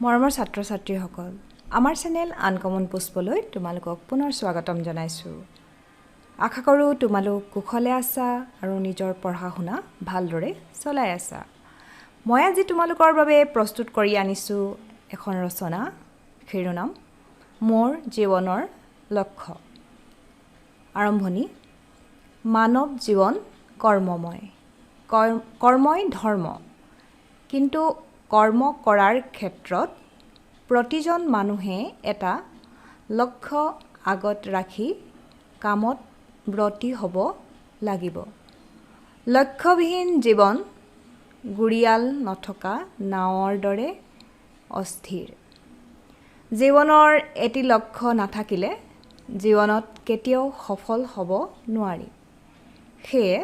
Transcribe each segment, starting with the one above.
মৰমৰ ছাত্ৰ-ছাত্ৰীসকল, আমাৰ চেনেল আনকমন পুষ্পলৈ তোমালোকক পুনৰ স্বাগতম জনাইছোঁ। আশা কৰোঁ তোমালোক কুশলে আছা আৰু নিজৰ পঢ়া-শুনা ভালদৰে চলাই আছা। মই আজি তোমালোকৰ বাবে প্ৰস্তুত কৰি আনিছোঁ এখন ৰচনা, শিৰোনাম মোৰ জীৱনৰ লক্ষ্য। আৰম্ভণি মানৱ জীৱন কৰ্মময়। কৰ্মই ধৰ্ম। কিন্তু কৰ্ম কৰাৰ ক্ষেত্ৰত প্ৰতিজন মানুহে এটা লক্ষ্য আগত ৰাখি কামত ব্ৰতী হ'ব লাগিব। লক্ষ্যবিহীন জীৱন গুৰিয়াল নথকা নাৱৰ দৰে অস্থিৰ। জীৱনৰ এটি লক্ষ্য নাথাকিলে জীৱনত কেতিয়াও সফল হ'ব নোৱাৰি। সেয়ে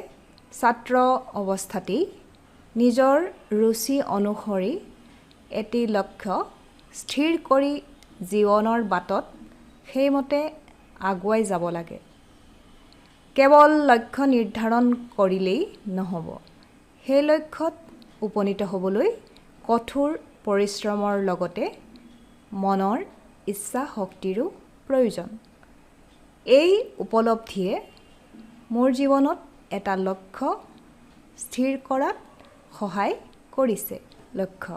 ছাত্ৰ অৱস্থাতেই নিজৰ ৰুচি অনুসৰি এটি লক্ষ্য স্থিৰ কৰি জীৱনৰ বাটত সেইমতে আগুৱাই যাব লাগে। কেৱল লক্ষ্য নিৰ্ধাৰণ কৰিলেই নহ'ব। সেই লক্ষ্যত উপনীত হ'বলৈ কঠোৰ পৰিশ্ৰমৰ লগতে মনৰ ইচ্ছা শক্তিৰো প্ৰয়োজন। এই উপলব্ধিয়ে মোৰ জীৱনত এটা লক্ষ্য স্থিৰ কৰাত সহায় কৰিছে। লক্ষ্য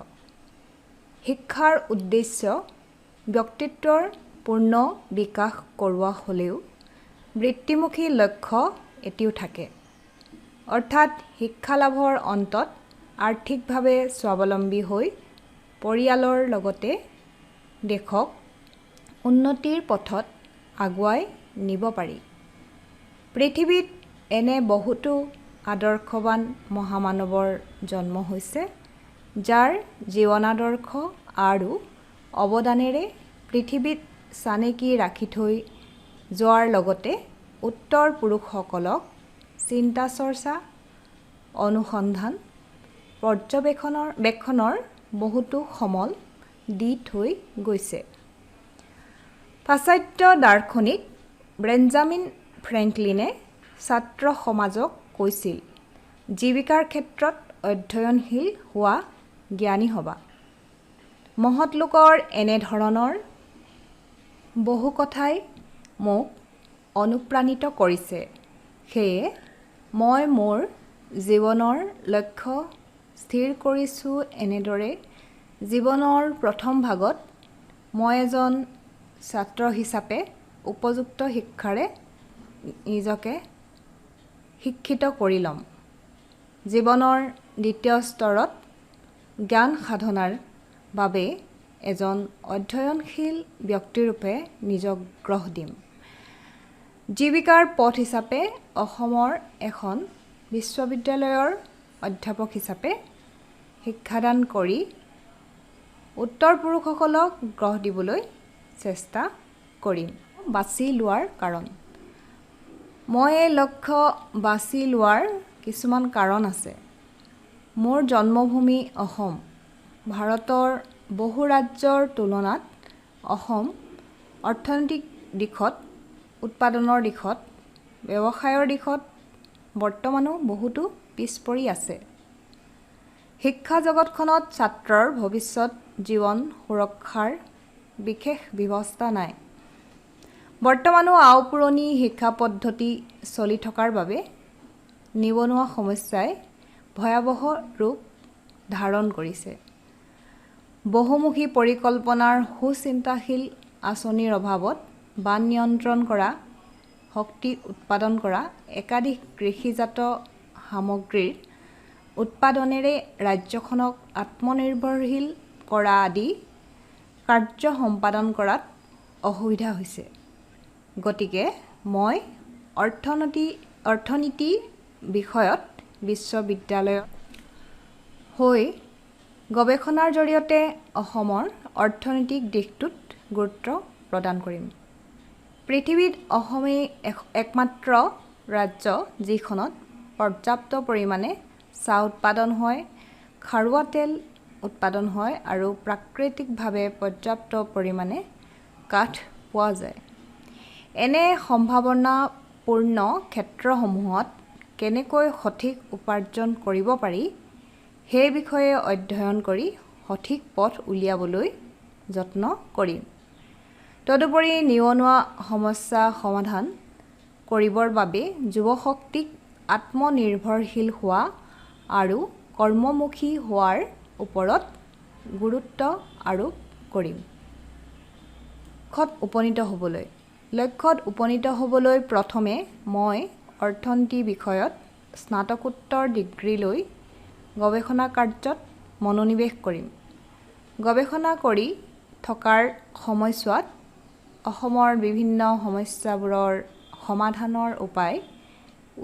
শিক্ষাৰ উদ্দেশ্য ব্যক্তিত্বৰ পূৰ্ণ বিকাশ কৰোৱা হ'লেও বৃত্তিমুখী লক্ষ্য এটিও থাকে। অৰ্থাৎ শিক্ষা লাভৰ অন্তত আৰ্থিকভাৱে স্বাৱলম্বী হৈ পৰিয়ালৰ লগতে দেশক উন্নতিৰ পথত আগুৱাই নিব পাৰি। পৃথিৱীত এনে বহুতো আদৰ্শৱান মহামানৱৰ জন্ম হৈছে, যাৰ জীৱনাদৰ্শ আৰু অৱদানেৰে পৃথিৱীত চানেকি ৰাখি থৈ যোৱাৰ লগতে উত্তৰ পুৰুষসকলক চিন্তা চৰ্চা, অনুসন্ধান, পৰ্যবেক্ষণৰ বহুতো সমল দি থৈ গৈছে। পাশ্চাত্য দাৰ্শনিক বেঞ্জামিন ফ্ৰেংকলিনে ছাত্ৰ সমাজক কৈছিল, জীৱিকাৰ ক্ষেত্ৰত অধ্যয়নশীল হোৱা, জ্ঞানী হ'বা। মহৎ লোকৰ এনেধৰণৰ বহু কথাই মোক অনুপ্ৰাণিত কৰিছে। সেয়ে মই মোৰ জীৱনৰ লক্ষ্য স্থিৰ কৰিছোঁ এনেদৰে। জীৱনৰ প্ৰথম ভাগত মই এজন ছাত্ৰ হিচাপে উপযুক্ত শিক্ষাৰে নিজকে শিক্ষিত কৰি ল'ম। জীৱনৰ দ্বিতীয় স্তৰত জ্ঞান সাধনাৰ বাবে এজন অধ্যয়নশীল ব্যক্তিৰূপে নিজক গঢ় দিম। জীৱিকাৰ পথ হিচাপে অসমৰ এখন বিশ্ববিদ্যালয়ৰ অধ্যাপক হিচাপে শিক্ষাদান কৰি উত্তৰ পুৰুষসকলক গঢ় দিবলৈ চেষ্টা কৰিম। বাছি লোৱাৰ কাৰণ। মই এই লক্ষ্য বাছি লোৱাৰ কিছুমান কাৰণ আছে। মোৰ জন্মভূমি অসম। ভাৰতৰ বহু ৰাজ্যৰ তুলনাত অসম অৰ্থনৈতিক দিশত, উৎপাদনৰ দিশত, ব্যৱসায়ৰ দিশত বৰ্তমানো বহুতো পিছ পৰি আছে। শিক্ষা জগতখনত ছাত্ৰৰ ভৱিষ্যত জীৱন সুৰক্ষাৰ বিশেষ ব্যৱস্থা নাই। বৰ্তমানো আওপুৰণি শিক্ষা পদ্ধতি চলি থকাৰ বাবে নিবনুৱা সমস্যাই ভয়াৱহ ৰূপ ধাৰণ কৰিছে। বহুমুখী পৰিকল্পনাৰ সুচিন্তাশীল আঁচনিৰ অভাৱত বান নিয়ন্ত্ৰণ কৰা, শক্তি উৎপাদন কৰা, একাধিক কৃষিজাত সামগ্ৰীৰ উৎপাদনেৰে ৰাজ্যখনক আত্মনিৰ্ভৰশীল কৰা আদি কাৰ্য সম্পাদন কৰাত অসুবিধা হৈছে। গতিকে মই অৰ্থনীতি বিষয়ত বিশ্ববিদ্যালয়ত হৈ গৱেষণাৰ জৰিয়তে অসমৰ অৰ্থনৈতিক দিশটোত গুৰুত্ব প্ৰদান কৰিম। পৃথিৱীত অসমেই একমাত্ৰ ৰাজ্য যিখনত পৰ্যাপ্ত পৰিমাণে চাহ উৎপাদন হয়, খাৰুৱা তেল উৎপাদন হয় আৰু প্ৰাকৃতিকভাৱে পৰ্যাপ্ত পৰিমাণে কাঠ পোৱা যায়। এনে সম্ভাৱনাপূৰ্ণ ক্ষেত্ৰসমূহত কেনেকৈ সঠিক উপাৰ্জন কৰিব পাৰি সেই বিষয়ে অধ্যয়ন কৰি সঠিক পথ উলিয়াবলৈ যত্ন কৰিম। তদুপৰি নিবনুৱা সমস্যা সমাধান কৰিবৰ বাবে যুৱশক্তিক আত্মনিৰ্ভৰশীল হোৱা আৰু কৰ্মমুখী হোৱাৰ ওপৰত গুৰুত্ব আৰোপ কৰিম। লক্ষ্যত উপনীত হ'বলৈ প্ৰথমে মই অৰ্থনীতি বিষয়ত স্নাতকোত্তৰ ডিগ্ৰী লৈ গৱেষণা কাৰ্যত মনোনিৱেশ কৰিম। গৱেষণা কৰি থকাৰ সময়ছোৱাত অসমৰ বিভিন্ন সমস্যাবোৰৰ সমাধানৰ উপায়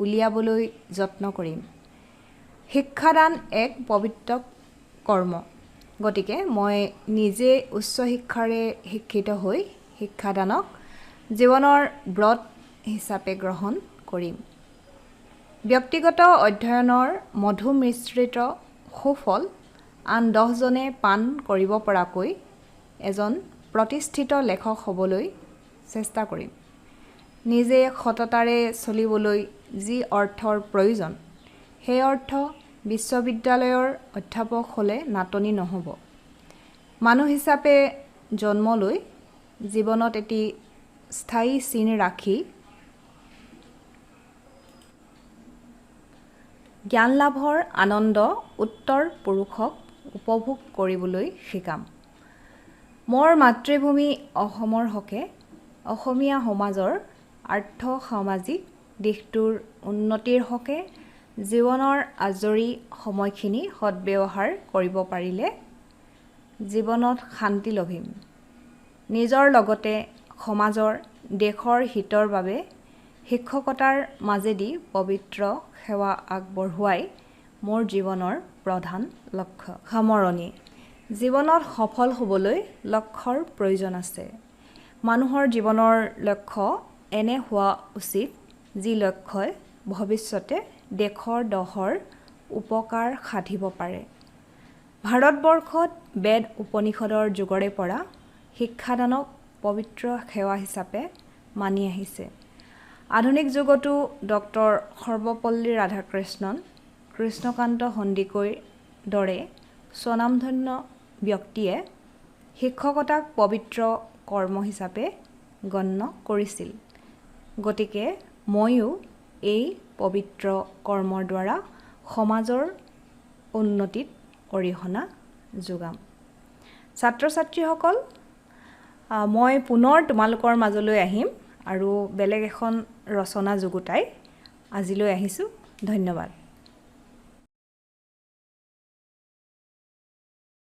উলিয়াবলৈ যত্ন কৰিম। শিক্ষাদান এক পবিত্ৰ কৰ্ম, গতিকে মই নিজে উচ্চ শিক্ষাৰে শিক্ষিত হৈ শিক্ষাদানক জীৱনৰ ব্ৰত হিচাপে গ্ৰহণ কৰিম। ব্যক্তিগত অধ্যয়নৰ মধু মিশ্ৰিত সুফল আন 10 জনে পান কৰিব পৰাকৈ এজন প্ৰতিষ্ঠিত লেখক হ'বলৈ চেষ্টা কৰিম। নিজে সততাৰে চলিবলৈ যি অৰ্থৰ প্ৰয়োজন, সেই অৰ্থ বিশ্ববিদ্যালয়ৰ অধ্যাপক হ'লে নাটনি নহ'ব। মানুহ হিচাপে জন্ম লৈ জীৱনত এটি স্থায়ী চিন ৰাখি জ্ঞান লাভৰ আনন্দ উত্তৰ পুৰুষক উপভোগ কৰিবলৈ শিকাম। মোৰ মাতৃভূমি অসমৰ হকে অসমীয়া সমাজৰ আৰ্থ-সামাজিক দিশটোৰ উন্নতিৰ হকে জীৱনৰ আজৰি সময়খিনি সদ্ব্যৱহাৰ কৰিব পাৰিলে জীৱনত শান্তি লভিম। নিজৰ লগতে সমাজৰ দেশৰ হিতৰ বাবে শিক্ষকতাৰ মাজেদি পবিত্ৰ সেৱা আগবঢ়োৱাই মোৰ জীৱনৰ প্ৰধান লক্ষ্য। সামৰণি। জীৱনত সফল হ'বলৈ লক্ষ্যৰ প্ৰয়োজন আছে। মানুহৰ জীৱনৰ লক্ষ্য এনে হোৱা উচিত যি লক্ষ্যই ভৱিষ্যতে দেশৰ দহৰ উপকাৰ সাধিব পাৰে। ভাৰতবৰ্ষত বেদ উপনিষদৰ যুগৰে পৰা শিক্ষাদানক পবিত্ৰ সেৱা হিচাপে মানি আহিছে। আধুনিক যুগতো ডক্টৰ সৰ্বপল্লী ৰাধাকৃষ্ণন, কৃষ্ণকান্ত সন্দিকৈৰ দৰে স্বনামধন্য ব্যক্তিয়ে শিক্ষকতাক পবিত্ৰ কৰ্ম হিচাপে গণ্য কৰিছিল। গতিকে ময়ো এই পবিত্ৰ কৰ্মৰ দ্বাৰা সমাজৰ উন্নতিত অৰিহণা যোগাম। ছাত্ৰ-ছাত্ৰীসকল, মই পুনৰ তোমালোকৰ মাজলৈ আহিম আৰু বেলেগ এখন ৰচনা যুগুতাই আজিলৈ আহিছোঁ। ধন্যবাদ।